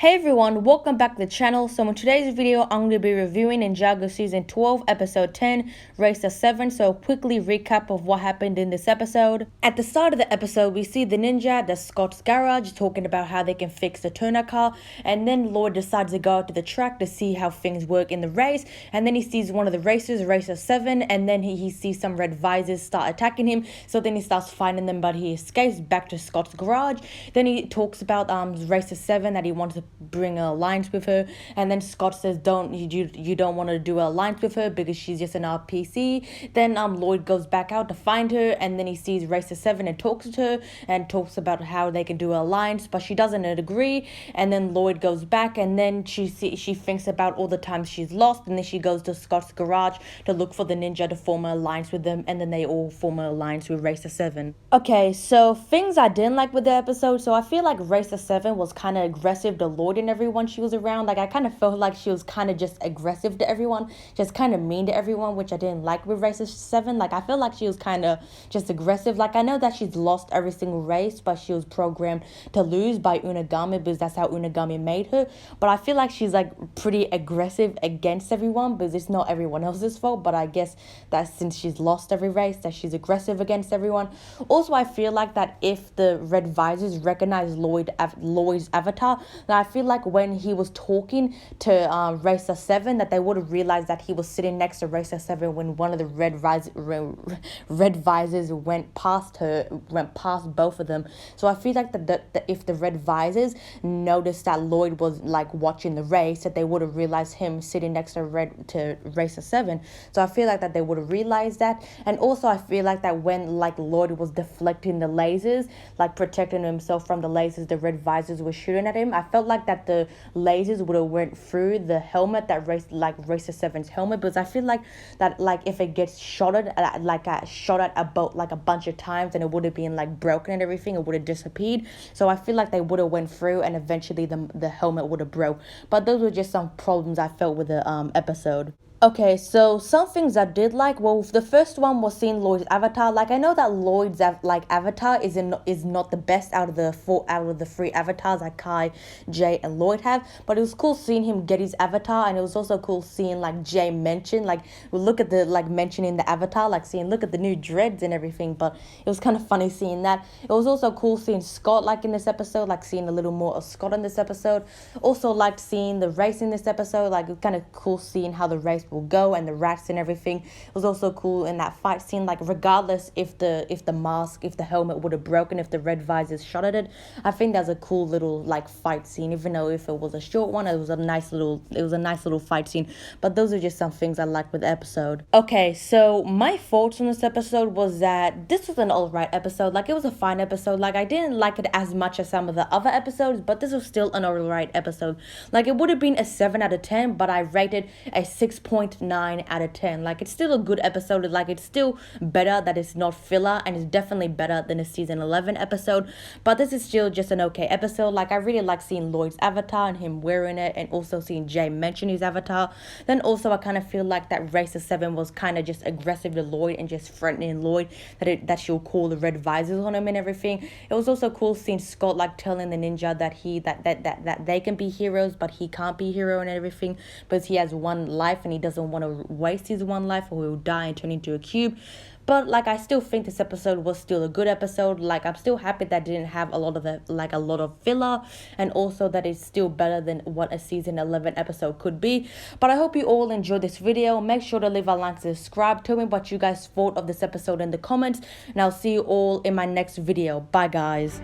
Hey everyone, welcome back to the channel. So in today's video, I'm going to be reviewing Ninjago Season 12, Episode 10, Racer 7. So quickly recap of what happened in this episode. At the start of the episode, we see the ninja at the Scott's garage talking about how they can fix the tuner car. And then Lloyd decides to go out to the track to see how things work in the race. And then he sees one of the racers, Racer 7, and then he sees some red visors start attacking him. So then he starts fighting them, but he escapes back to Scott's garage. Then he talks about Racer 7, that he wants to bring an alliance with her, and then Scott says you don't want to do an alliance with her because she's just an RPC. Then Lloyd goes back out to find her, and then he sees Racer 7 and talks to her and talks about how they can do an alliance, but she doesn't agree. And then Lloyd goes back, and then she thinks about all the times she's lost, and then she goes to Scott's garage to look for the ninja to form an alliance with them, and then they all form an alliance with Racer 7. Okay, so things I didn't like with the episode. So I feel like Racer 7 was kind of aggressive to Lloyd and everyone she was around. Like, I kind of felt like she was kind of just aggressive to everyone, just kind of mean to everyone, which I didn't like with Racer 7. Like, I feel like she was kind of just aggressive. Like, I know that she's lost every single race, but she was programmed to lose by Unagami because that's how Unagami made her. But I feel like she's like pretty aggressive against everyone because it's not everyone else's fault. But I guess that since she's lost every race, that she's aggressive against everyone. Also, I feel like that if the red visors recognize Lloyd's avatar, then I feel like when he was talking to Racer 7, that they would have realized that he was sitting next to Racer 7 when one of the red visors went past both of them. So I feel like that if the red visors noticed that Lloyd was like watching the race, that they would have realized him sitting next to Racer 7. So I feel like that they would have realized that. And also I feel like that when like Lloyd was deflecting the lasers, like protecting himself from the lasers the red visors were shooting at him, I felt like that the lasers would have went through the helmet, that Racer 7's helmet, because I feel like that like if it gets shot at about like a bunch of times, and it would have been like broken and everything, it would have disappeared. So I feel like they would have went through, and eventually the helmet would have broke. But those were just some problems I felt with the episode. Okay, so some things I did like. Well, the first one was seeing Lloyd's avatar. Like, I know that Lloyd's avatar is not the best out of the three avatars that Kai, Jay, and Lloyd have. But it was cool seeing him get his avatar, and it was also cool seeing like Jay mention, like, look at the like mentioning the avatar, like seeing look at the new dreads and everything. But it was kind of funny seeing that. It was also cool seeing Scott like in this episode, like seeing a little more of Scott in this episode. Also liked seeing the race in this episode. Like, it was kind of cool seeing how the race will go and the rats and everything. It was also cool in that fight scene, like regardless if the helmet would have broken, if the red visors shot at it, I think that's a cool little like fight scene. Even though if it was a short one, it was a nice little fight scene. But those are just some things I liked with the episode. Okay, so my thoughts on this episode was that this was an alright episode. Like, it was a fine episode. Like, I didn't like it as much as some of the other episodes, but this was still an alright episode. Like, it would have been a 7 out of 10, but I rated a 6.9 out of 10. Like, it's still a good episode. Like, it's still better that it's not filler, and it's definitely better than a season 11 episode. But this is still just an okay episode. Like, I really like seeing Lloyd's avatar and him wearing it, and also seeing Jay mention his avatar. Then also I kind of feel like that Racer 7 was kind of just aggressive to Lloyd and just threatening Lloyd that she'll call the red visors on him and everything. It was also cool seeing Scott like telling the ninja that they can be heroes, but he can't be hero and everything because he has one life and he doesn't want to waste his one life, or he'll die and turn into a cube. But like, I still think this episode was still a good episode. Like, I'm still happy that didn't have a lot of filler, and also that it's still better than what a season 11 episode could be. But I hope you all enjoyed this video. Make sure to leave a like and subscribe. Tell me what you guys thought of this episode in the comments, and I'll see you all in my next video. Bye guys.